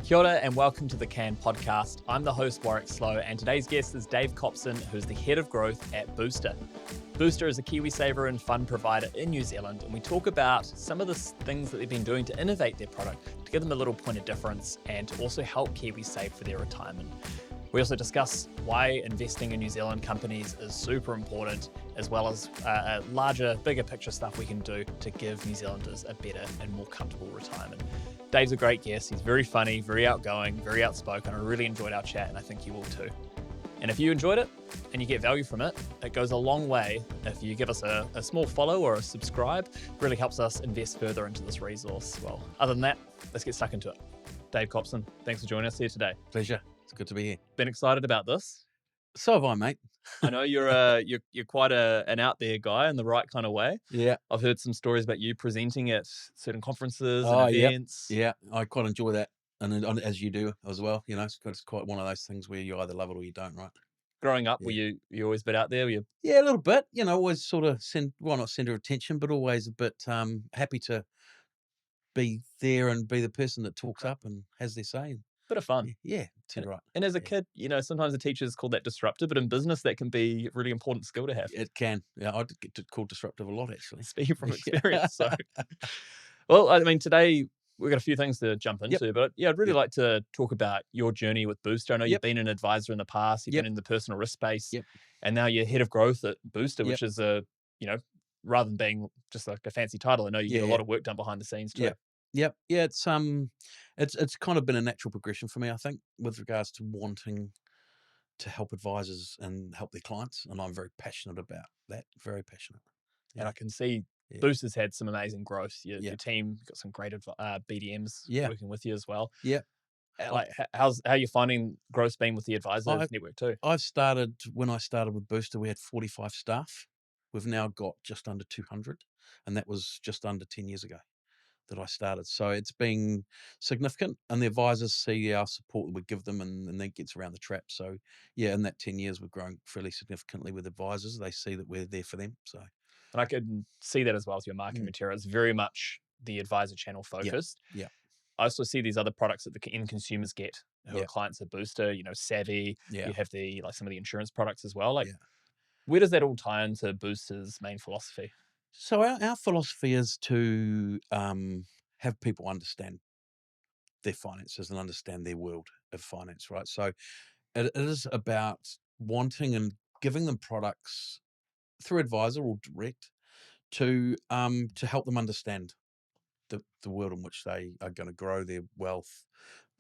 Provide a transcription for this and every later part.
Kia ora and welcome to the CAN podcast. I'm the host, Warwick Slow, and today's guest is Dave Copson, who's the head of growth at Booster. Booster is a KiwiSaver and fund provider in New Zealand, and we talk about some of the things that they've been doing to innovate their product, to give them a little point of difference, and to also help Kiwis save for their retirement. We also discuss why investing in New Zealand companies is super important, as well as larger, bigger picture stuff we can do to give New Zealanders a better and more comfortable retirement. Dave's a great guest. He's very funny, very outgoing, very outspoken. I really enjoyed our chat, and I think you will too. And if you enjoyed it and you get value from it, it goes a long way if you give us a small follow or a subscribe. It really helps us invest further into this resource. Well, other than that, let's get stuck into it. Dave Copson, thanks for joining us here today. Pleasure. It's good to be here. Been excited about this? So have I, mate. I know you're quite an out there guy in the right kind of way. Yeah. I've heard some stories about you presenting at certain conferences and events. Yeah, I quite enjoy that, and as you do as well. You know, it's quite one of those things where you either love it or you don't, right? Growing up, were you always a bit out there? Were you? Yeah, a little bit. You know, always sort of not center of attention, but always a bit happy to be there and be the person that talks up and has their say. Bit of fun. Yeah, right. And as a kid, you know, sometimes the teachers call that disruptive, but in business, that can be a really important skill to have. It can. Yeah, I get called disruptive a lot, actually. Speaking from experience. So, well, I mean, today we've got a few things to jump into, but yeah, I'd really like to talk about your journey with Booster. I know you've been an advisor in the past, you've been in the personal risk space, and now you're head of growth at Booster, which is rather than being just like a fancy title, I know you get a lot of work done behind the scenes too. Yeah. It's kind of been a natural progression for me, I think, with regards to wanting to help advisors and help their clients, and I'm very passionate about that. Very passionate. Yeah. And I can see Booster's had some amazing growth. Your team got some great BDMs working with you as well. Yeah. Like, how are you finding growth being with the advisor network too? When I started with Booster, we had 45 staff. We've now got just under 200, and that was just under 10 years ago that I started. So it's been significant, and the advisors see our support that we give them, and that gets around the trap. So yeah, in that 10 years, we've grown fairly significantly with advisors. They see that we're there for them. So, and I could see that as well as your marketing material. It's very much the advisor channel focused. Yeah. I also see these other products that the end consumers get who are clients of Booster, you know, Savvy, you have some of the insurance products as well. Where does that all tie into Booster's main philosophy? So our philosophy is to have people understand their finances and understand their world of finance, right? So it is about wanting and giving them products through advisor or direct to help them understand the world in which they are going to grow their wealth,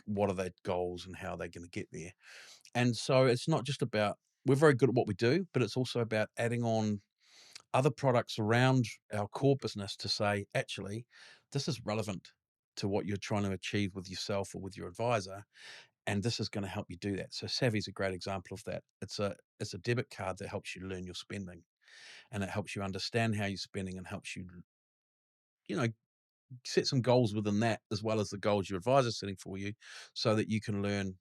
what are their goals, and how they're going to get there. And so it's not just about, we're very good at what we do, but it's also about adding on other products around our core business to say, actually, this is relevant to what you're trying to achieve with yourself or with your advisor, and this is going to help you do that. So Savvy is a great example of that. It's a debit card that helps you learn your spending, and it helps you understand how you're spending and helps you, set some goals within that, as well as the goals your advisor's setting for you, so that you can learn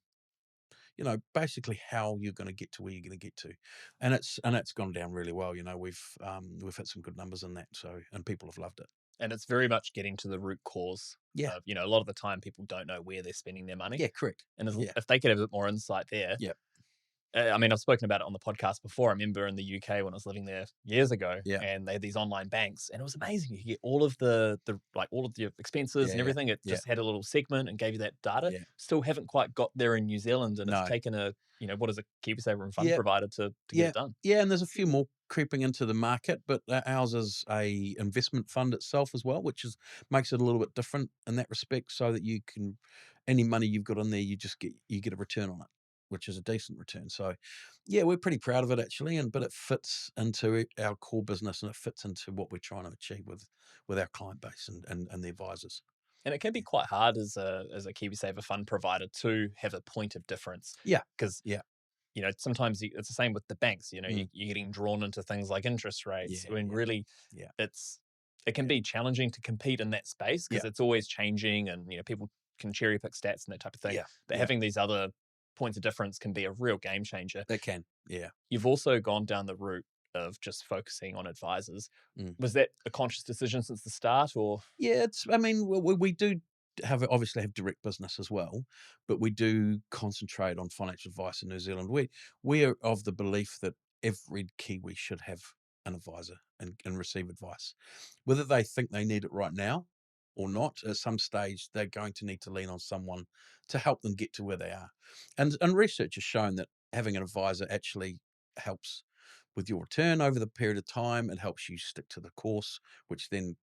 basically how you're going to get to where you're going to get to, and it's gone down really well. We've hit some good numbers in that, and people have loved it. And it's very much getting to the root cause. Yeah, a lot of the time people don't know where they're spending their money. Yeah, correct. And if they could have a bit more insight there. Yeah. I mean, I've spoken about it on the podcast before. I remember in the UK when I was living there years ago, Yeah. and they had these online banks, and it was amazing. You could get all of all of your expenses and everything. It just had a little segment and gave you that data. Yeah. Still haven't quite got there in New Zealand, and it's taken what is a KiwiSaver and fund provider to get it done. Yeah, and there's a few more creeping into the market, but ours is a investment fund itself as well, which makes it a little bit different in that respect, so that you can, any money you've got in there, you get a return on it, which is a decent return. So yeah, we're pretty proud of it actually, but it fits into our core business, and it fits into what we're trying to achieve with our client base and the advisors. And it can be quite hard as a KiwiSaver fund provider to have a point of difference. Yeah. Because sometimes it's the same with the banks. You're getting drawn into things like interest rates. Really, it can be challenging to compete in that space because it's always changing, and people can cherry pick stats and that type of thing. Yeah. But having these other points of difference can be a real game changer. It can, yeah. You've also gone down the route of just focusing on advisors. Was that a conscious decision since the start, or? Yeah, we do obviously have direct business as well, but we do concentrate on financial advice in New Zealand. We're of the belief that every Kiwi should have an advisor and receive advice, whether they think they need it right now or not. At some stage, they're going to need to lean on someone to help them get to where they are. And research has shown that having an advisor actually helps with your return over the period of time. It helps you stick to the course, which then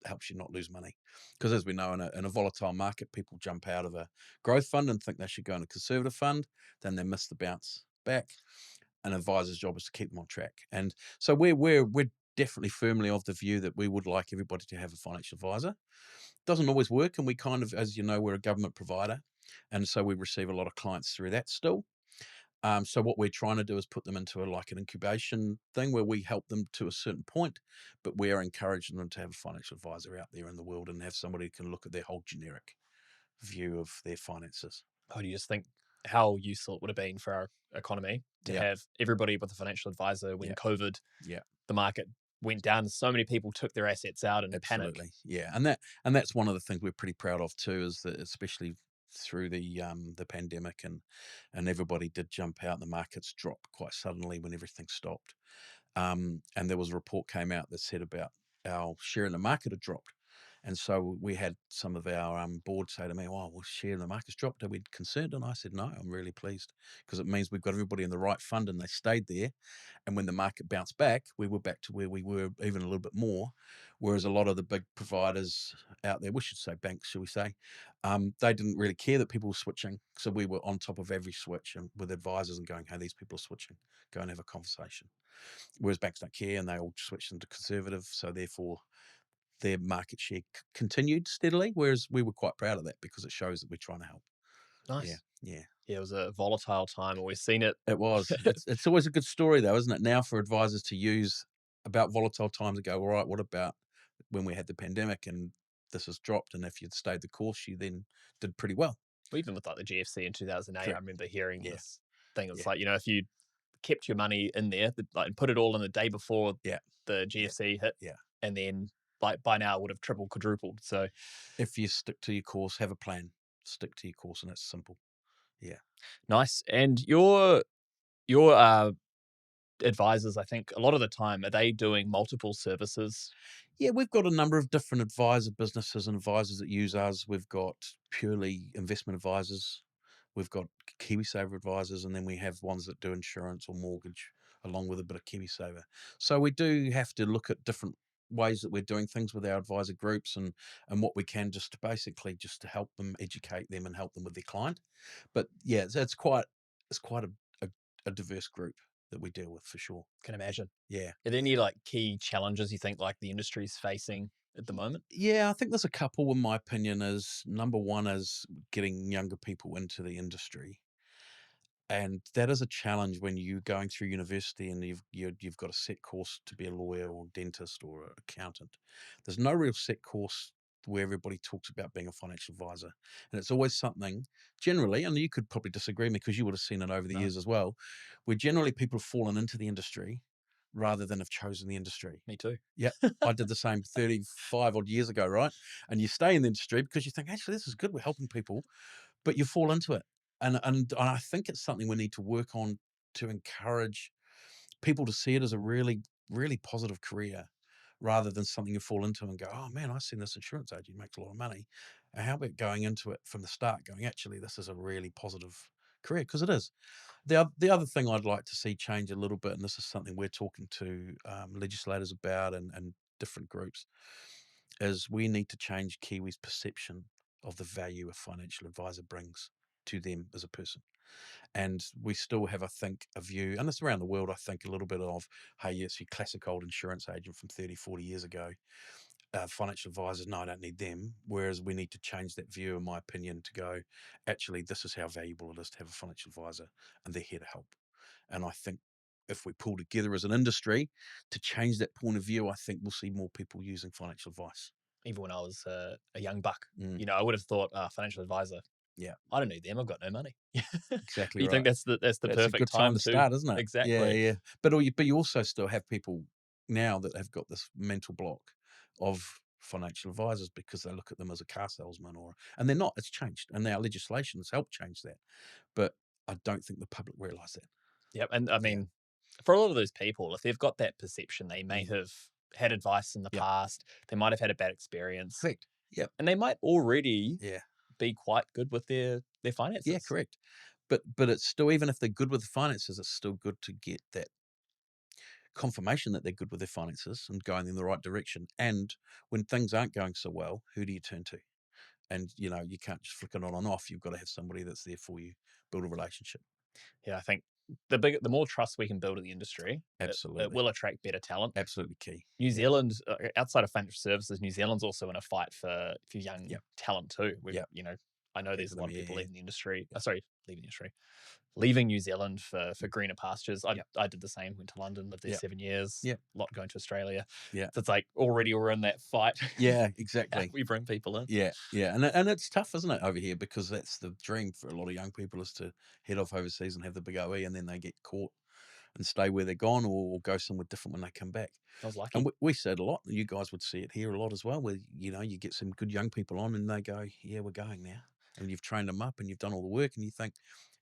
helps you not lose money. Because as we know, in a volatile market, people jump out of a growth fund and think they should go in a conservative fund. Then they miss the bounce back. An advisor's job is to keep them on track. And so we're definitely firmly of the view that we would like everybody to have a financial advisor. Doesn't always work, and we kind of, as you know, we're a government provider, and so we receive a lot of clients through that still. So what we're trying to do is put them into like an incubation thing where we help them to a certain point, but we are encouraging them to have a financial advisor out there in the world and have somebody who can look at their whole generic view of their finances. Oh, do you just think how useful it would have been for our economy to Yeah, have everybody with a financial advisor when yeah, COVID, yeah, the market went down, so many people took their assets out in panic? absolutely. Yeah, and that's one of the things we're pretty proud of too, is that especially through the pandemic and everybody did jump out. The markets dropped quite suddenly when everything stopped. And there was a report came out that said about our share in the market had dropped. And so we had some of our board say to me, "Well, share in the market's dropped. Are we concerned?" And I said, "No, I'm really pleased because it means we've got everybody in the right fund and they stayed there. And when the market bounced back, we were back to where we were, even a little bit more. Whereas a lot of the big providers out there, we should say banks, should we say, they didn't really care that people were switching. So we were on top of every switch and with advisors and going, hey, these people are switching. Go and have a conversation. Whereas banks don't care and they all switched into conservative. So therefore, their market share continued steadily. Whereas we were quite proud of that because it shows that we're trying to help. Yeah, Nice. yeah. Yeah, it was a volatile time. Always seen it. It was. It's always a good story though, isn't it? Now for advisors to use about volatile times and go, all right, what about when we had the pandemic and this has dropped, and if you'd stayed the course, you then did pretty well. Even with like the GFC in 2008, I Correct. remember hearing Yeah, this thing. It's yeah, like, if you kept your money in there, like, and put it all in the day before yeah, the yeah, GFC hit, yeah. and then like by now it would have tripled, quadrupled. So If you stick to your course, have a plan, stick to your course, and it's simple. Yeah. nice. And your advisors, I think a lot of the time, are they doing multiple services? Yeah, we've got a number of different advisor businesses and advisors that use us. We've got purely investment advisors. We've got KiwiSaver advisors, and then we have ones that do insurance or mortgage, along with a bit of KiwiSaver. So we do have to look at different ways that we're doing things with our advisor groups and what we can just to basically just to help them, educate them, and help them with their client. But yeah, it's quite a diverse group that we deal with for sure. Can imagine. Yeah. Are there any like key challenges you think like the industry's facing at the moment? Yeah, I think there's a couple in my opinion. Is number one is getting younger people into the industry. And that is a challenge when you're going through university and you've got a set course to be a lawyer or dentist or an accountant. There's no real set course where everybody talks about being a financial advisor. And it's always something generally, and you could probably disagree with me because you would have seen it over the No, years as well, where generally people have fallen into the industry rather than have chosen the industry. me too. Yeah, I did the same 35 odd years ago, right? And you stay in the industry because you think, actually, this is good. We're helping people, but you fall into it. And I think it's something we need to work on to encourage people to see it as a really, really positive career rather than something you fall into and go, oh man, I've seen this insurance agent, he makes a lot of money. And how about going into it from the start, going, actually, this is a really positive career? Because it is. The other thing I'd like to see change a little bit, and this is something we're talking to legislators about and different groups, is we need to change Kiwis' perception of the value a financial advisor brings to them as a person. And we still have, I think, a view, and it's around the world, I think, a little bit of, hey, yes, your classic old insurance agent from 30, 40 years ago. Financial advisors, no, I don't need them. Whereas we need to change that view, in my opinion, to go, actually, this is how valuable it is to have a financial advisor, and they're here to help. And I think if we pull together as an industry to change that point of view, I think we'll see more people using financial advice. Even when I was a young buck, Mm, I would have thought, financial advisor. yeah, I don't need them. I've got no money. But exactly you think right. that's the That's a perfect good time time to to start, isn't it? Yeah, exactly. yeah. But you also still have people now that have got this mental block of financial advisors because they look at them as a car salesman, and they're not. It's changed, and our legislation has helped change that. But I don't think the public realise that. Yep. And I Yeah. mean, for a lot of those people, if they've got that perception, they may Mm. have had advice in the Yep. past, they might have had a bad experience, Correct. Yep. and they might already Yeah. be quite good with their Yeah. finances. Correct. But it's still, even if they're good with the finances, it's still good to get that confirmation that they're good with their finances and going in the right direction. And when things aren't going so well, who do you turn to? And you can't just flick it on and off. You've got to have somebody that's there for you, build a relationship. Yeah, I think the more trust we can build in the industry, it Absolutely. will attract better talent. Absolutely key. New Yeah. Zealand, outside of financial services, New Zealand's also in a fight for young Yep. talent too. We've, Yep. I know there's a lot of Academy. people Yeah. leaving the industry. Yeah. Sorry, leaving the industry, leaving New Zealand for greener pastures. Yep. I did the same. Went to London, lived there Yep. 7 years. Yep. A lot going to Australia. Yeah. So it's like already we're in that fight. Yeah. How Exactly. we bring people in. Yeah. Yeah. And it's tough, isn't it, over here? Because that's the dream for a lot of young people, is to head off overseas and have the big OE, and then they get caught and stay where they're gone, or go somewhere different when they come back. I was And lucky. we see it a lot. You guys would see it here a lot as well, where you get some good young people on, and they go, "Yeah, we're going now," and you've trained them up, and you've done all the work, and you think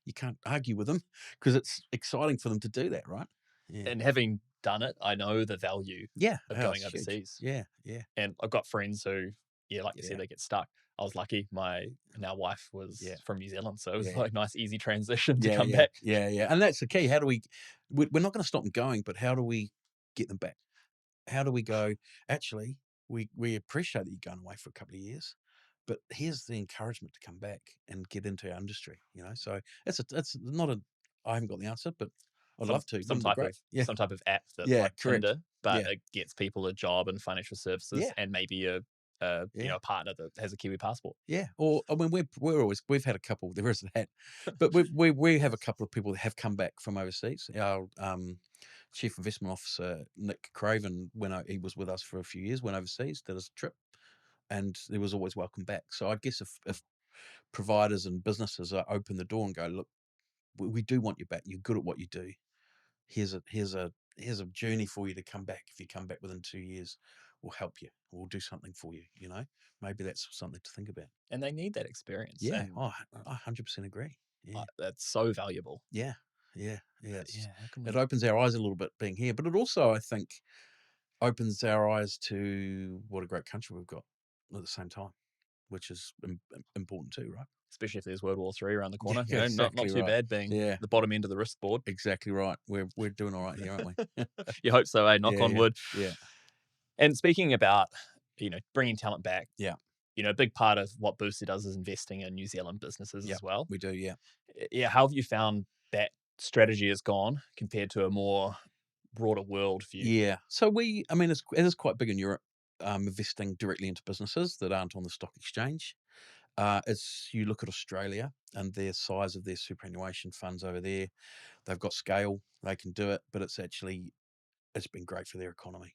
you can't argue with them because it's exciting for them to do that, right? Yeah, And having done it, I know the value yeah, of oh, going it's huge. overseas. Yeah, yeah, And I've got friends who, yeah, like you yeah, said, they get stuck. I was lucky. My now wife yeah, was from New Zealand, so it was yeah, like nice, easy transition to yeah, come yeah, back. yeah, yeah. And that's the key. How do we? We're not going to stop them going, but how do we get them back? How do we go, actually, we appreciate that you're going away for a couple of years, but here's the encouragement to come back and get into our industry. So it's not a, I haven't got the answer, but I'd Some love to. some Wouldn't it be type great? of Yeah. some type of app that's Yeah. like Correct. Tinder, but Yeah. it gets people a job in financial services Yeah. and maybe a Yeah. a partner that has a Kiwi passport. Yeah. Or, I mean, we've had a couple. There is that, but we have a couple of people that have come back from overseas. Our chief investment officer Nick Craven, he was with us for a few years, went overseas, did his trip, and he was always welcome back. So I guess if providers and businesses are open the door and go, look, we do want you back. You're good at what you do. Here's a journey for you to come back. If you come back within 2 years, we'll help you. We'll do something for you. Maybe that's something to think about. And they need that experience, Yeah. and Oh, I 100% agree. Yeah. that's so valuable. Yeah. Yeah. Yeah. But yeah, how can It we? opens our eyes a little bit being here, but it also, I think, opens our eyes to what a great country we've got at the same time, which is important too, right? Especially if there's World War III around the Yeah, corner, not exactly too right. bad being Yeah, the bottom end of the risk board. exactly right. We're doing all right here, aren't we? You hope so, eh? Knock Yeah, on yeah, wood. yeah, And speaking about, bringing talent back, yeah, a big part of what Booster does is investing in New Zealand businesses yeah. as well. We do, yeah, Yeah, how have you found that strategy has gone compared to a more broader world view? yeah. So I mean, it is quite big in Europe, investing directly into businesses that aren't on the stock exchange. It's You look at Australia and their size of their superannuation funds over there. They've got scale, they can do it, but it's been great for their economy.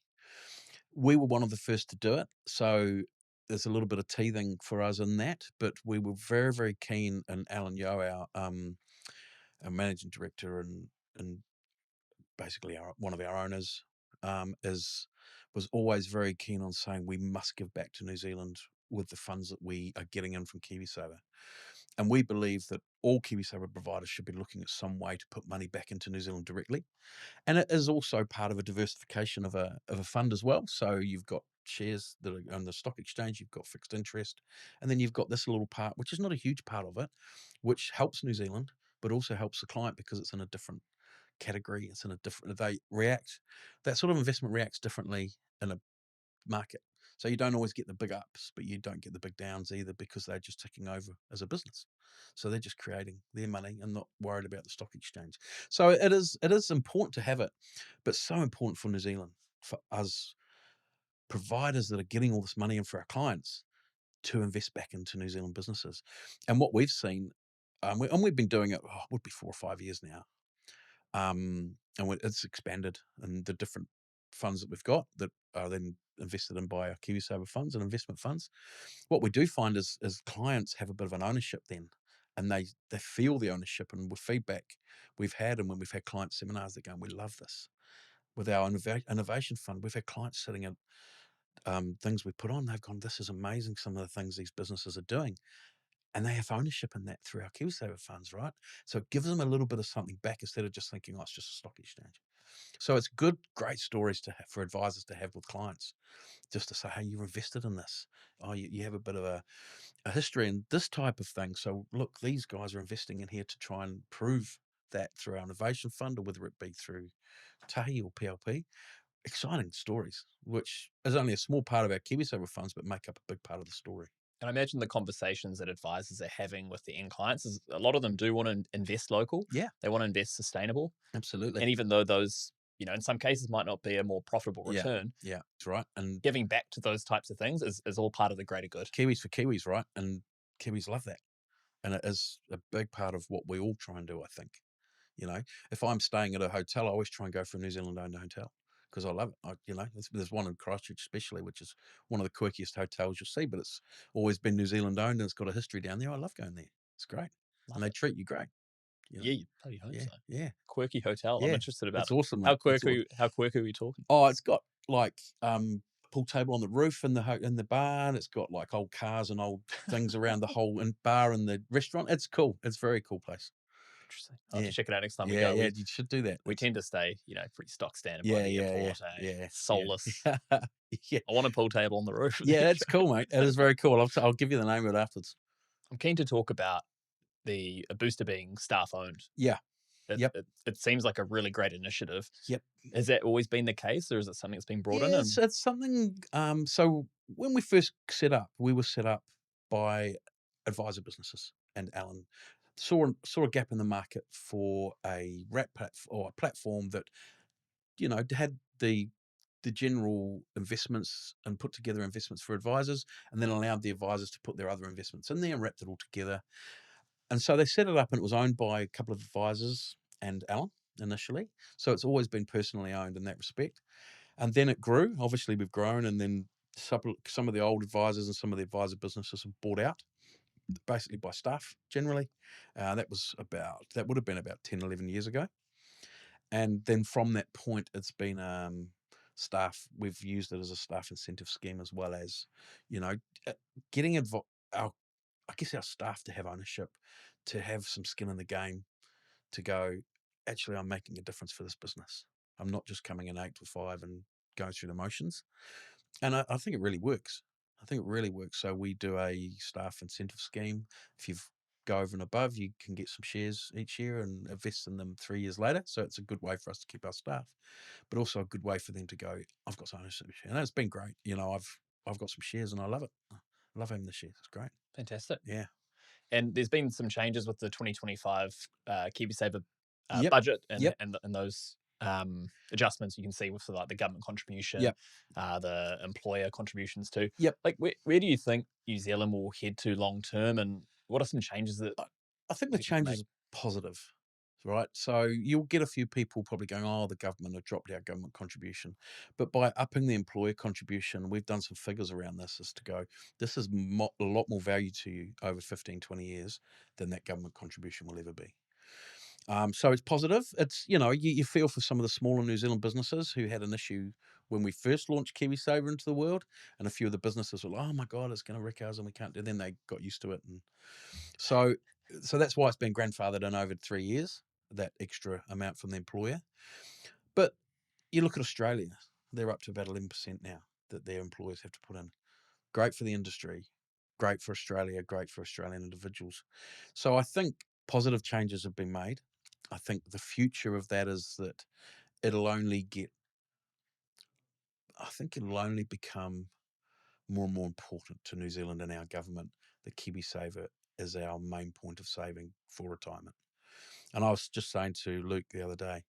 We were one of the first to do it, so there's a little bit of teething for us in that, but we were very, very keen, and Alan Yeo, our managing director and basically one of our owners, is was always very keen on saying we must give back to New Zealand with the funds that we are getting in from KiwiSaver. And we believe that all KiwiSaver providers should be looking at some way to put money back into New Zealand directly. And it is also part of a diversification of a fund as well. So you've got shares that are on the stock exchange, you've got fixed interest, and then you've got this little part, which is not a huge part of it, which helps New Zealand, but also helps the client because it's in a different category. It's in a different, that sort of investment reacts differently in a market. So you don't always get the big ups, but you don't get the big downs either, because they're just ticking over as a business. So they're just creating their money and not worried about the stock exchange. So it is important to have it, but so important for New Zealand, for us providers that are getting all this money in for our clients, to invest back into New Zealand businesses. And what we've seen, we've been doing it, would be 4 or 5 years now. It's expanded, and the different funds that we've got that are then invested in by our KiwiSaver funds and investment funds. What we do find is clients have a bit of an ownership then, and they feel the ownership. And with feedback we've had, and when we've had client seminars, they're going, we love this. With our innovation fund, we've had clients sitting things we put on, they've gone, this is amazing, some of the things these businesses are doing. And they have ownership in that through our KiwiSaver funds, right? So it gives them a little bit of something back instead of just thinking, oh, it's just a stock exchange. So it's good, great stories to have for advisors to have with clients, just to say, hey, you're invested in this. Oh, you have a bit of a history in this type of thing. So look, these guys are investing in here to try and prove that through our innovation fund, or whether it be through Tahi or PLP. Exciting stories, which is only a small part of our KiwiSaver funds, but make up a big part of the story. And I imagine the conversations that advisors are having with the end clients is a lot of them do want to invest local. Yeah, They want to invest sustainable. absolutely. And even though those, in some cases might not be a more profitable Yeah, return, yeah, that's right. And giving back to those types of things is all part of the greater good. Kiwis for Kiwis, right? And Kiwis love that. And it is a big part of what we all try and do, I think. You know, if I'm staying at a hotel, I always try and go for a New Zealand owned hotel because I love it. There's one in Christchurch, especially, which is one of the quirkiest hotels you'll see, but it's always been New Zealand owned and it's got a history down there. I love going there. It's great. And Love they it. treat you great. You know? Yeah, you bloody hope Yeah, so. yeah, Quirky hotel. I'm yeah. interested about It's it. awesome, How mate. It's awesome. quirky? How quirky are we talking? Oh, it's got like pool table on the roof in the bar, and it's got like old cars and old things around the whole bar and the restaurant. It's cool. It's a very cool place. Interesting. I'll have Yeah. to check it out next time we Yeah, go. yeah, you should do that. We tend to stay, pretty stock standard by Yeah, the yeah, yeah, airport. yeah, Soulless. yeah. Yeah, I want a pool table on the roof. yeah, that's cool, mate. That is very cool. I'll give you the name of it afterwards. I'm keen to talk about the a booster being staff owned. Yeah, It, yep, it it seems like a really great initiative. yep. Has that always been the case, or is it something that's been brought in? Yeah, it's something. So when we first set up, we were set up by advisor businesses, and Alan saw a gap in the market for a wrap platform, or a platform that had the general investments and put together investments for advisors, and then allowed the advisors to put their other investments in there and wrapped it all together. And so they set it up, and it was owned by a couple of advisors and Alan initially. So it's always been personally owned in that respect. And then it grew. Obviously, we've grown, and then some of the old advisors and some of the advisor businesses have bought out, basically by staff generally. That would have been about 10, 11 years ago. And then from that point, it's been staff. We've used it as a staff incentive scheme, as well as, you know, uh, getting our, I guess, our staff to have ownership, to have some skin in the game, to go, actually, I'm making a difference for this business. I'm not just coming in 8 to 5 and going through the motions. And I think it really works. I think it really works. So we do a staff incentive scheme. If you go over and above, you can get some shares each year and invest in them 3 years later. So it's a good way for us to keep our staff, but also a good way for them to go, I've got some ownership share. And it's been great. I've got some shares and I love it. I love having the shares. It's great. Fantastic. Yeah. And there's been some changes with the 2025 KiwiSaver Yep. budget Yep. and those adjustments you can see with the government contribution, Yep. the employer contributions too. Yep. Like, where do you think New Zealand will head to long term, and what are some changes that I think the you can make? changes are positive, right? So you'll get a few people probably going, oh, the government have dropped our government contribution. But by upping the employer contribution, we've done some figures around this as to go, this is a lot more value to you over 15, 20 years than that government contribution will ever be. So it's positive. It's, you feel for some of the smaller New Zealand businesses who had an issue when we first launched KiwiSaver into the world. And a few of the businesses were like, oh my God, it's going to wreck ours and we can't do it. Then they got used to it. And so that's why it's been grandfathered in over 3 years, that extra amount from the employer. But you look at Australia, they're up to about 11% now that their employers have to put in. Great for the industry, great for Australia, great for Australian individuals. So I think positive changes have been made. I think the future of that is that it'll only get, I think it'll only become more and more important to New Zealand and our government that KiwiSaver is our main point of saving for retirement. And I was just saying to Luke the other day,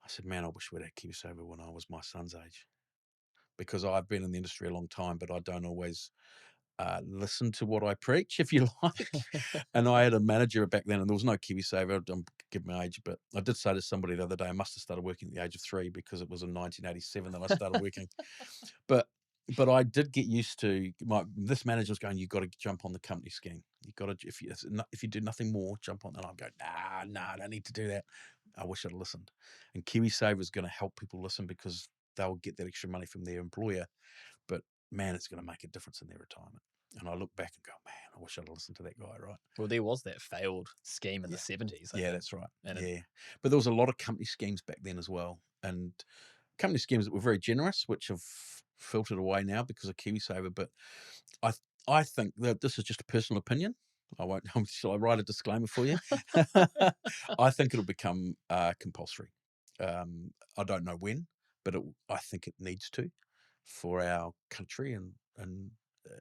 I said, man, I wish we'd had KiwiSaver when I was my son's age. Because I've been in the industry a long time, but I don't always listen to what I preach, if you like. And I had a manager back then, and there was no KiwiSaver. I'm giving my age, but I did say to somebody the other day, I must have started working at the age of 3 because it was in 1987 that I started working. But I did get used to this manager was going, you've got to jump on the company scheme. You've got to, if you do nothing more, jump on. And I'm going, nah, I don't need to do that. I wish I'd listened. And KiwiSaver is going to help people listen because they'll get that extra money from their employer. man, it's going to make a difference in their retirement. And I look back and go, man, I wish I'd listened to that guy, right? Well, there was that failed scheme in the Yeah. 70s, I Yeah, think. that's right. And Yeah. But there was a lot of company schemes back then as well. And company schemes that were very generous, which have filtered away now because of KiwiSaver. But I I think that this is just a personal opinion. I won't. Shall I write a disclaimer for you? I think it'll become compulsory. I don't know when, but I think it needs to for our country, and uh,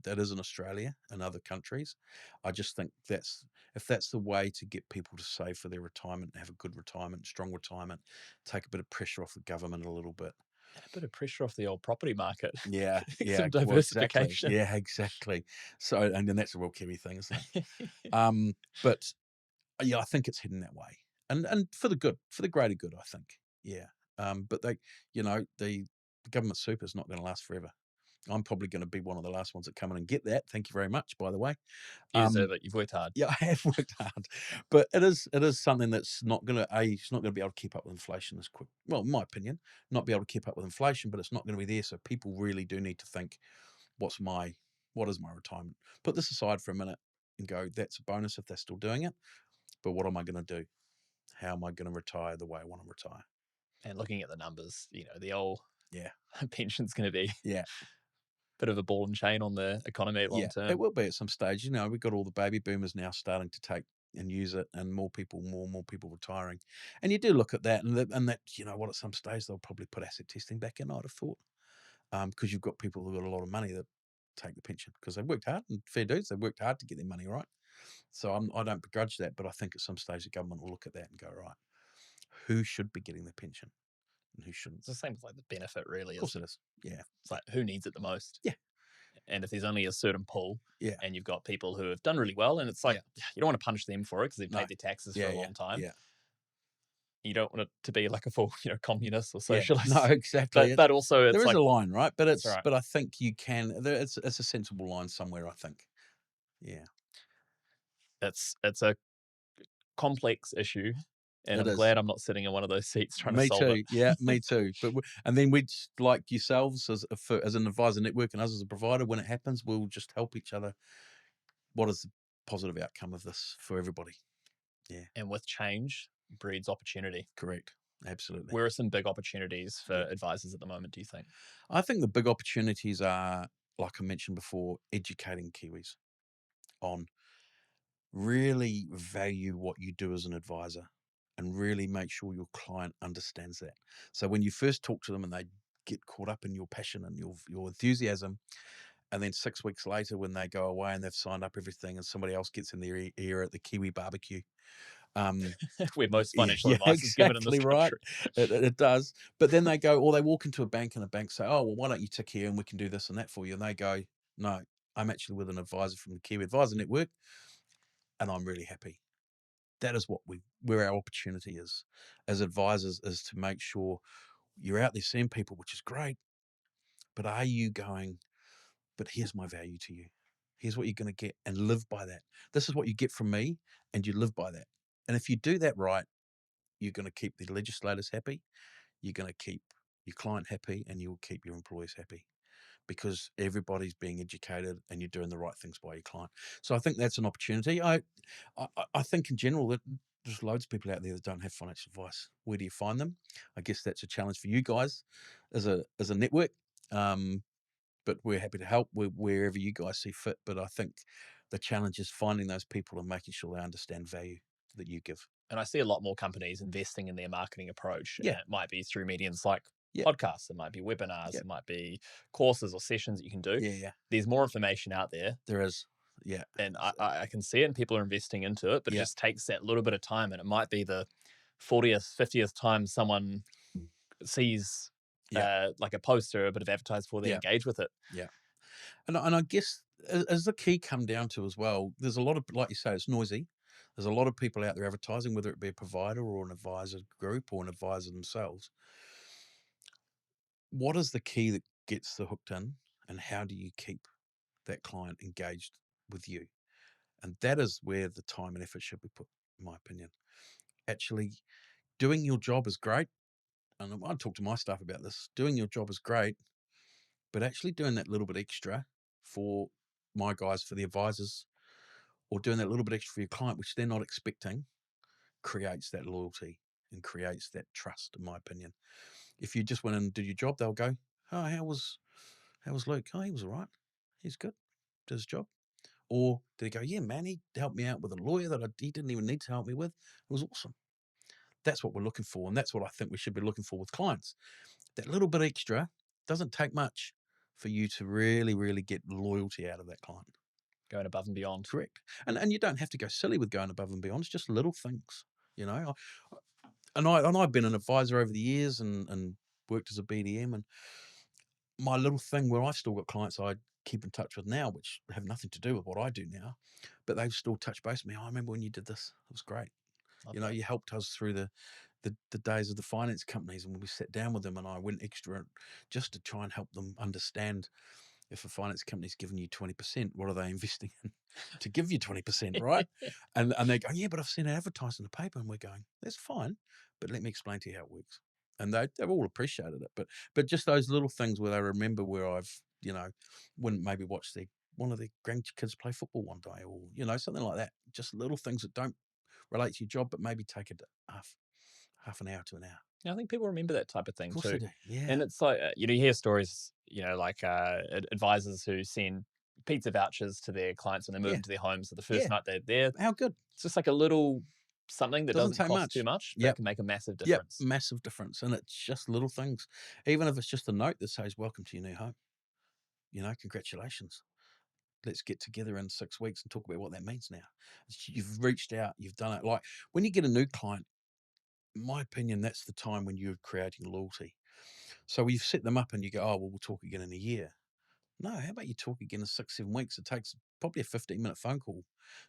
that is in Australia and other countries. I just think if that's the way to get people to save for their retirement, have a good retirement, strong retirement, take a bit of pressure off the government a little bit. and a bit of pressure off the old property market. Yeah, Some yeah, well, exactly. diversification. Yeah, exactly. So, and then that's a real Kiwi thing, isn't it? Um, but yeah, I think it's heading that way, and for the good, for the greater good, I think. Yeah. But the government super is not going to last forever. I'm probably going to be one of the last ones that come in and get that. Thank you very much, by the way. You Um, deserve it. You've worked hard. yeah, I have worked hard, but it's something that's not going to it's not going to be able to keep up with inflation as quick. Well, in my opinion, not be able to keep up with inflation, but it's not going to be there. So people really do need to think, what is my retirement? Put this aside for a minute and go, that's a bonus if they're still doing it. But what am I going to do? How am I going to retire the way I want to retire? And looking at the numbers, the old Yeah, pension's going to be a yeah, bit of a ball and chain on the economy long yeah. It term. will be at some stage. We've got all the baby boomers now starting to take and use it, and more and more people retiring. And you do look at that, and that what, at some stage they'll probably put asset testing back in. I'd have thought, because you've got people who've got a lot of money that take the pension because they've worked hard, and fair dues, they've worked hard to get their money right. So I don't begrudge that, but I think at some stage the government will look at that and go, right, who should be getting the pension and who shouldn't? It's the same as like the benefit, really. Of course it is. Yeah. It's like who needs it the most? Yeah. And if there's only a certain pool, Yeah. and you've got people who have done really well, and it's like you don't want to punish them for it because they've No. paid their taxes Yeah. for a Yeah. long time. Yeah. You don't want it to be like a full, communist or Yeah. socialist. No, exactly. But also it's There is like a line, right? But that's right. but I think you can. It's a sensible line somewhere. I think. Yeah. It's a complex issue, and It I'm is. glad I'm not sitting in one of those seats trying to Me solve it. too. Yeah, me too. But and then we like yourselves as an advisor network and us as a provider. When it happens, we'll just help each other. What is the positive outcome of this for everybody? Yeah. And with change breeds opportunity. Correct. Absolutely. Where are some big opportunities for Yeah. advisors at the moment, do you think? I think the big opportunities are, like I mentioned before, educating Kiwis on really value what you do as an advisor and really make sure your client understands that. So when you first talk to them and they get caught up in your passion and your enthusiasm, and then 6 weeks later when they go away and they've signed up everything and somebody else gets in their ear at the Kiwi barbecue. Where most Yeah, financial yeah, advice is given in this exactly right. country. It does. But then they go, or they walk into a bank and the bank say, oh, well, why don't you tick here and we can do this and that for you? And they go, no, I'm actually with an advisor from the Kiwi Advisor Network and I'm really happy. That is where our opportunity is as advisors, is to make sure you're out there seeing people, which is great. But are you going, but here's my value to you. Here's what you're going to get and live by that. This is what you get from me and you live by that. And if you do that right, you're going to keep the legislators happy. You're going to keep your client happy and you'll keep your employees happy because everybody's being educated and you're doing the right things by your client. So I think that's an opportunity. I think in general that there's loads of people out there that don't have financial advice. Where do you find them? I guess that's a challenge for you guys as a network. But we're happy to help wherever you guys see fit. But I think the challenge is finding those people and making sure they understand value that you give. And I see a lot more companies investing in their marketing approach. Yeah. And it might be through mediums like Yeah. podcasts, it might be webinars, Yeah. it might be courses or sessions that you can do. Yeah, yeah. There's more information out there. There is. Yeah. And I can see it and people are investing into it, but it Yeah. just takes that little bit of time. And it might be the 40th, 50th time someone sees Yeah. like a post or a bit of advertised before they Yeah. engage with it. Yeah. And I guess as the key come down to as well, there's a lot of, like you say, it's noisy. There's a lot of people out there advertising, whether it be a provider or an advisor group or an advisor themselves. What is the key that gets the hooked in, and how do you keep that client engaged with you? And that is where the time and effort should be put, in my opinion. Actually, doing your job is great. And I talk to my staff about this. Doing your job is great, but actually doing that little bit extra for my guys, for the advisors, or doing that little bit extra for your client, which they're not expecting, creates that loyalty and creates that trust, in my opinion. If you just went in and did your job, they'll go, "Oh, how was Luke? Oh, he was all right. He's good. Did his job." Or did he go, "Yeah, man, he helped me out with a lawyer that he didn't even need to help me with. It was awesome." That's what we're looking for, and that's what I think we should be looking for with clients. That little bit extra doesn't take much for you to really, really get loyalty out of that client. Going above and beyond. Correct. And you don't have to go silly with going above and beyond. It's just little things, you know. I've been an advisor over the years and worked as a BDM, and my little thing where I've still got clients I keep in touch with now, which have nothing to do with what I do now, but they've still touched base with me. "Oh, I remember when you did this. It was great. Love You know, that. you helped us through the days of the finance companies, and when we sat down with them and I went extra just to try and help them understand, if a finance company's giving you 20%, what are they investing in to give you 20%, right?" And they go, "Yeah, but I've seen it advertised in the paper." And we're going, "That's fine, but let me explain to you how it works." And they've all appreciated it. But just those little things where they remember where I've, wouldn't maybe watch one of their grandkids play football one day, or, something like that. Just little things that don't relate to your job, but maybe take it half an hour to an hour. Yeah, I think people remember that type of Of thing course they too. do. Yeah. And it's like, you hear stories, like advisors who send pizza vouchers to their clients when they move Yeah. into their homes. So the first Yeah. night they're there, How good? it's just like a little something that Doesn't doesn't take cost too much. much, but Yep. can make a massive Yep. difference. Massive difference. And it's just little things. Even if it's just a note that says, "Welcome to your new home. Congratulations. Let's get together in 6 weeks and talk about what that means now." You've reached out, you've done it. Like when you get a new client, in my opinion, that's the time when you're creating loyalty. So you've set them up and you go, "Oh, well, we'll talk again in a year." No, how about you talk again in 6, 7 weeks? It takes probably a 15-minute phone call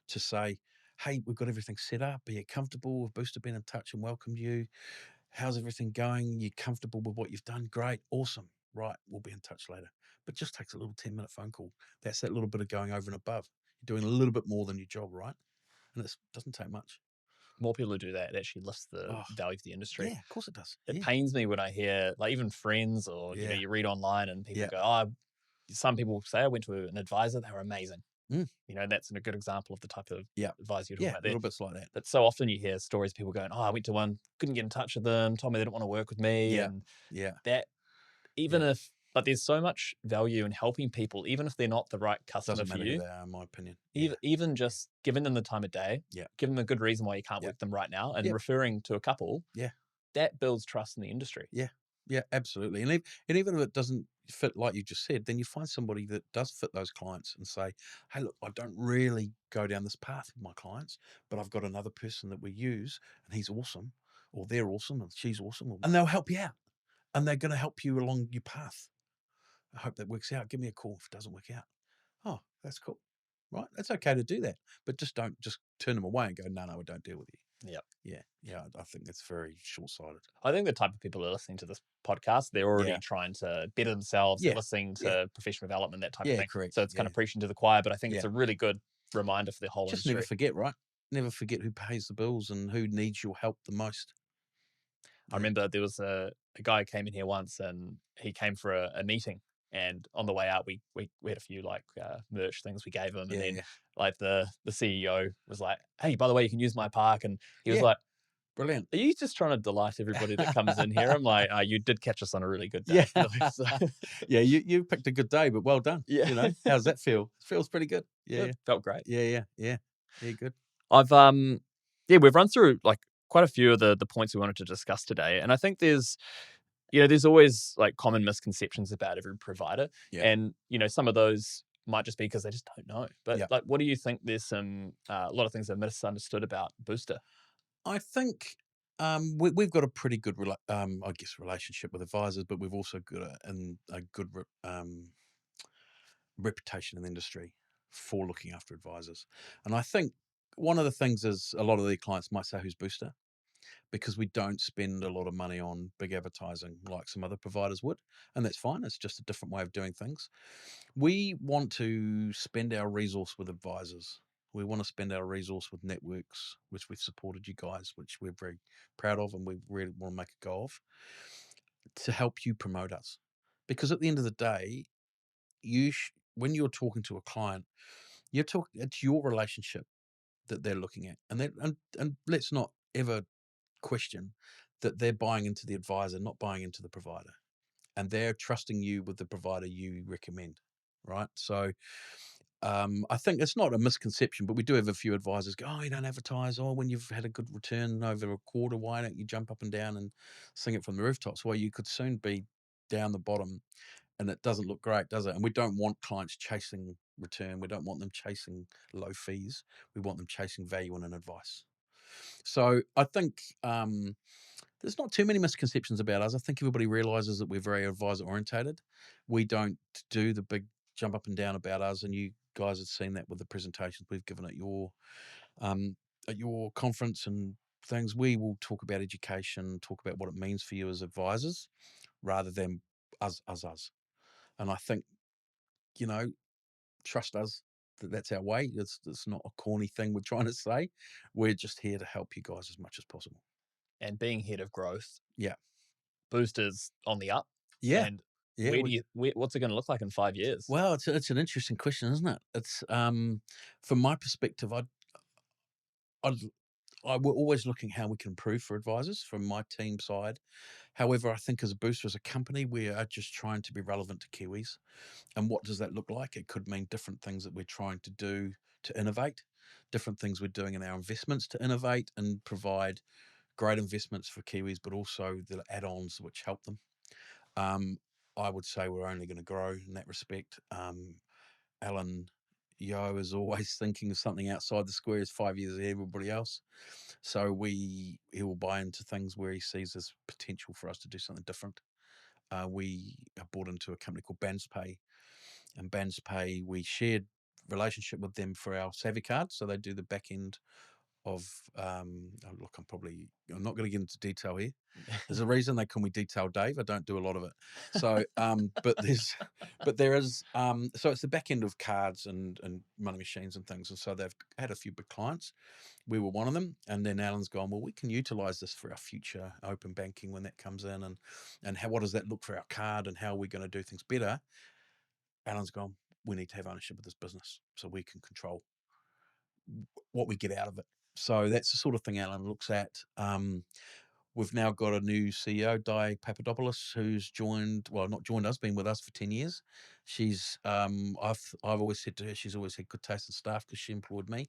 to say, "Hey, we've got everything set up. Are you comfortable? Have Booster been in touch and welcomed you? How's everything going? You comfortable with what you've done? Great. Awesome. Right. We'll be in touch later." But just takes a little 10-minute phone call. That's that little bit of going over and above. You're doing a little bit more than your job, right? And it doesn't take much. More people who do that, it actually lifts the Oh, value of the industry. yeah, of course it does. It Yeah. pains me when I hear, like, even friends or, Yeah. you read online and people Yeah. go, "Oh, some people say I went to an advisor, they were amazing." Mm. That's a good example of the type of Yeah. advisor you're talking Yeah. about there. Little bits like that. But so often you hear stories, people going, "Oh, I went to one, couldn't get in touch with them, told me they didn't want to work with me." Yeah. And Yeah. that, even Yeah. if, but there's so much value in helping people, even if they're not the right customer Doesn't for matter who you, they are, in my opinion. Yeah. even just giving them the time of day, Yeah. giving them a good reason why you can't Yeah. work them right now, and Yeah. referring to a couple, Yeah. that builds trust in the industry. Yeah. Yeah. Absolutely. And even if it doesn't fit like you just said, then you find somebody that does fit those clients and say, "Hey, look, I don't really go down this path with my clients, but I've got another person that we use and he's awesome, or they're awesome and she's awesome, and they'll help you out and they're going to help you along your path. I hope that works out. Give me a call if it doesn't work out." Oh, that's cool. Right. It's okay to do that, but just don't just turn them away and go, "No, no, we don't deal with you." Yeah. Yeah. Yeah. I think that's very short sighted. I think the type of people who are listening to this podcast, they're already Yeah. trying to better themselves. They're Yeah. listening Yeah. to professional development, that type of Yeah. thing. So Correct. it's kind Yeah. of preaching to the choir, but I think it's Yeah. a really good reminder for the whole Just never industry. forget, right? Never forget who pays the bills and who needs your help the most. I Yeah. remember there was a guy who came in here once and he came for a meeting. And on the way out, we had a few like merch things we gave him. And Yeah. then Yeah. like the CEO was like, "Hey, by the way, you can use my park." And he was Yeah. like, Brilliant. "Are you just trying to delight everybody that comes in here?" I'm like, "You did catch us on a really good day." Yeah. So, Yeah. You picked a good day, but well done. yeah, How's that feel? It feels pretty good. Yeah. it Yeah. felt great. Yeah. Yeah. Yeah. Yeah. Good. I've yeah, we've run through like quite a few of the points we wanted to discuss today, and I think there's always like common misconceptions about every provider, Yeah. and some of those might just be because they just don't know. But Yeah. like, what do you think? There's some a lot of things that are misunderstood about Booster. I think we've got a pretty good, I guess, relationship with advisors, but we've also got a good reputation in the industry for looking after advisors. And I think one of the things is a lot of the clients might say, "Who's Booster?" Because we don't spend a lot of money on big advertising like some other providers would. And that's fine. It's just a different way of doing things. We want to spend our resource with advisors. We want to spend our resource with networks, which we've supported you guys, which we're very proud of and we really want to make a go of, to help you promote us. Because at the end of the day, when you're talking to a client, it's your relationship that they're looking at, and let's not ever question that they're buying into the advisor, not buying into the provider, and they're trusting you with the provider you recommend, right? So I think it's not a misconception, but we do have a few advisors go, "Oh, you don't advertise. Oh, when you've had a good return over a quarter, why don't you jump up and down and sing it from the rooftops?" Well, you could soon be down the bottom, and it doesn't look great, does it? And we don't want clients chasing return. We don't want them chasing low fees. We want them chasing value and advice. So I think there's not too many misconceptions about us. I think everybody realizes that we're very advisor orientated. We don't do the big jump up and down about us, and you guys have seen that with the presentations we've given um, at your conference and things. We will talk about education, talk about what it means for you as advisors, rather than us. And I think, you know, trust us. That's our way. It's not a corny thing we're trying to say. We're just here to help you guys as much as possible. And being head of growth, Yeah, Booster's on the up. yeah, And yeah. what's it going to look like in 5 years? Well, it's an interesting question, isn't it? It's from my perspective, I'd we're always looking how we can improve for advisors from my team side. However, I think as a booster, as a company, we are just trying to be relevant to Kiwis. And what does that look like? It could mean different things that we're trying to do to innovate, different things we're doing in our investments to innovate and provide great investments for Kiwis, but also the add-ons which help them. Um, I would say we're only going to grow in that respect. Alan Yo is always thinking of something outside the square. Is 5 years ahead of everybody else. So he will buy into things where he sees there's potential for us to do something different. We are bought into a company called BansPay, and BansPay, we shared relationship with them for our Savvy card. So they do the back end of oh, look, I'm not going to get into detail here. There's a reason they call me Detail Dave. I don't do a lot of it. So but there is so it's the back end of cards and money machines and things. And so they've had a few big clients. We were one of them. And then Alan's gone, well, we can utilize this for our future open banking when that comes in, and what does that look for our card and how are we going to do things better? Alan's gone, we need to have ownership of this business so we can control what we get out of it. So that's the sort of thing Alan looks at. We've now got a new CEO, Di Papadopoulos, who's not joined us, been with us for 10 years. She's, I've always said to her, she's always had good taste in staff because she employed me.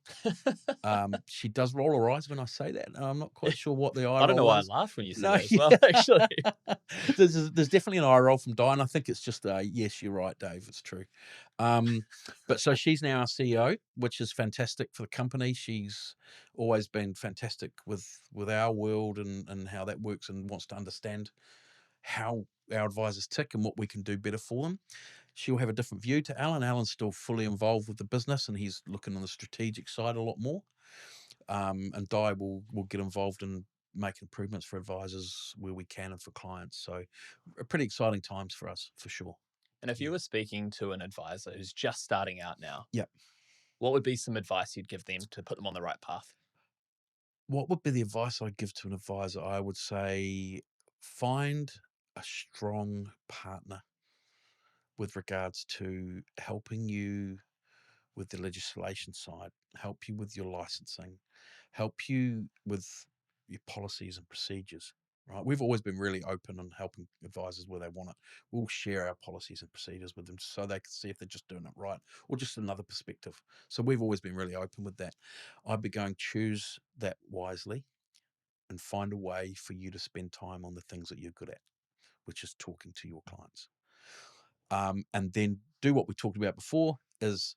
She does roll her eyes when I say that, and I'm not quite sure what the eye I don't know roll why I is. laughed when you said No, that as well, actually. there's definitely an eye roll from Di, and I think it's just yes, you're right, Dave. It's true. But so she's now our CEO, which is fantastic for the company. She's always been fantastic with our world and how that works, and wants to understand how our advisors tick and what we can do better for them. She'll have a different view to Alan. Alan's still fully involved with the business, and he's looking on the strategic side a lot more. And Di will get involved in making improvements for advisors where we can and for clients. So, pretty exciting times for us for sure. And if you Yeah. were speaking to an advisor who's just starting out now, Yeah. what would be some advice you'd give them to put them on the right path? What would be the advice I'd give to an advisor? I would say find a strong partner with regards to helping you with the legislation side, help you with your licensing, help you with your policies and procedures. Right, we've always been really open on helping advisors where they want it. We'll share our policies and procedures with them so they can see if they're just doing it right or just another perspective. So we've always been really open with that. I'd be going, choose that wisely and find a way for you to spend time on the things that you're good at, which is talking to your clients. And then do what we talked about before, is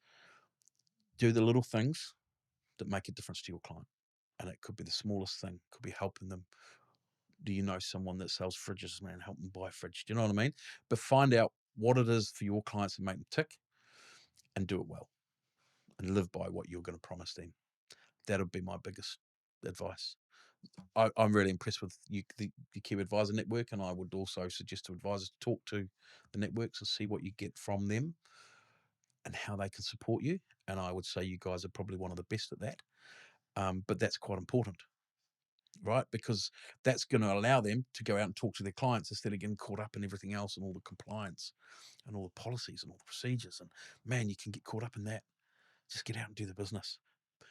do the little things that make a difference to your client. And it could be the smallest thing, could be helping them. Do you know someone that sells fridges, man? Help them buy a fridge. Do you know what I mean? But find out what it is for your clients and make them tick, and do it well and live by what you're going to promise them. That'll be my biggest advice. I'm really impressed with the Kiwi Advisor Network, and I would also suggest to advisors to talk to the networks and see what you get from them and how they can support you. And I would say you guys are probably one of the best at that. But that's quite important. right? Because that's going to allow them to go out and talk to their clients instead of getting caught up in everything else and all the compliance and all the policies and all the procedures. And man, you can get caught up in that. Just get out and do the business.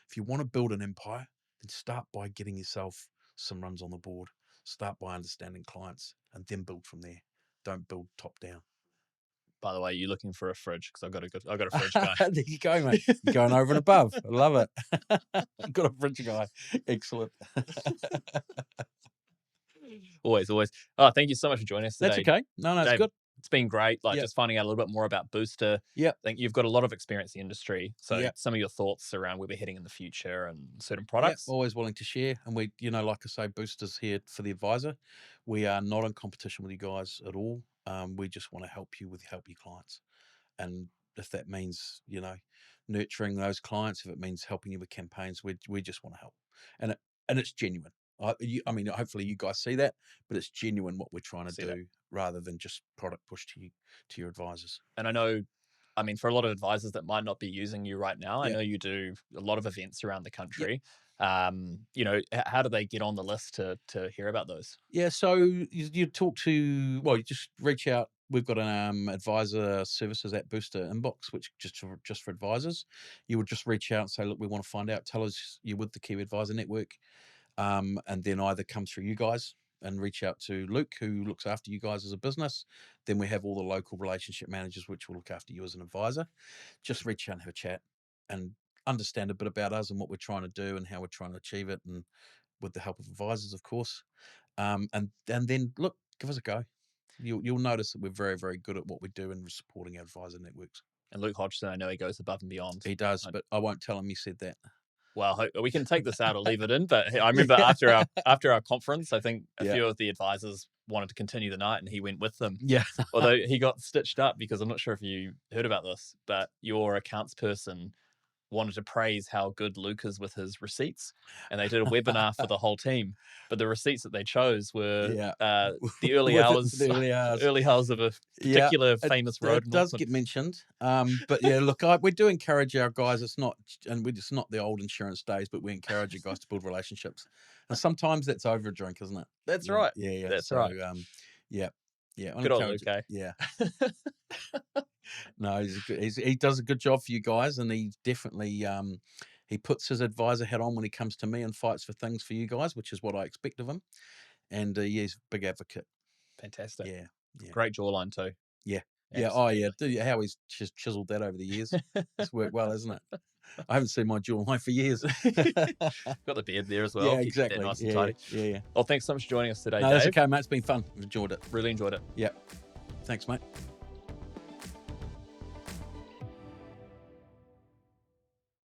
If you want to build an empire, then start by getting yourself some runs on the board. Start by understanding clients and then build from there. Don't build top down. By the way, you're looking for a fridge because I've got a fridge guy. There you go, mate. You're going over and above. I love it. I've got a fridge guy. Excellent. Always. Oh, thank you so much for joining us today. That's okay. No, it's Dave, good. it's been great. Yep. Just finding out a little bit more about Booster. Yep. I think you've got a lot of experience in the industry. So Yep. some of your thoughts around where we're heading in the future and certain products. Yep. Always willing to share. And we, like I say, Booster's here for the advisor. We are not in competition with you guys at all. We just want to help your clients. And if that means, nurturing those clients, if it means helping you with campaigns, we just want to help. And it's genuine. I mean, hopefully you guys see that, but it's genuine what we're trying to do rather than just product push to your advisors. And I know, for a lot of advisors that might not be using you right now, I know you do a lot of events around the country. How do they get on the list to hear about those? Yeah, so you talk to, you just reach out. We've got an advisor services at Booster inbox, which just for advisors. You would just reach out and say, look, we want to find out. Tell us you're with the Kiwi Advisor Network, and then either come through you guys and reach out to Luke, who looks after you guys as a business. Then we have all the local relationship managers, which will look after you as an advisor. Just reach out and have a chat and understand a bit about us and what we're trying to do and how we're trying to achieve it, and with the help of advisors, of course. And then look, give us a go. You'll notice that we're very, very good at what we do in supporting our advisor networks. And Luke Hodgson, I know he goes above and beyond. He does, but I won't tell him you said that. Well, we can take this out or leave it in. But I remember after our conference, I think a few of the advisors wanted to continue the night, and he went with them. Yeah. Although he got stitched up because I'm not sure if you heard about this, but your accounts person wanted to praise how good Luke is with his receipts, and they did a webinar for the whole team. But the receipts that they chose were the early hours, early hours of a particular famous road. It does get mentioned, but look, we do encourage our guys. It's not the old insurance days, but we encourage you guys to build relationships, and sometimes that's over a drink, isn't it? That's right. Yeah, that's right. Yeah. Good old Luke, eh? Yeah. No, he does a good job for you guys, and he definitely he puts his advisor hat on when he comes to me and fights for things for you guys, which is what I expect of him. And he's a big advocate. Fantastic. Yeah. Great jawline too. Yeah. Absolutely. Yeah. How he's just chiseled that over the years. It's worked well, hasn't it? I haven't seen my jawline for years. Got the beard there as well. Yeah, exactly. Nice and tidy. Yeah. Well, thanks so much for joining us today, No, Dave. that's okay, mate. It's been fun. I've enjoyed it. Really enjoyed it. Yeah. Thanks, mate.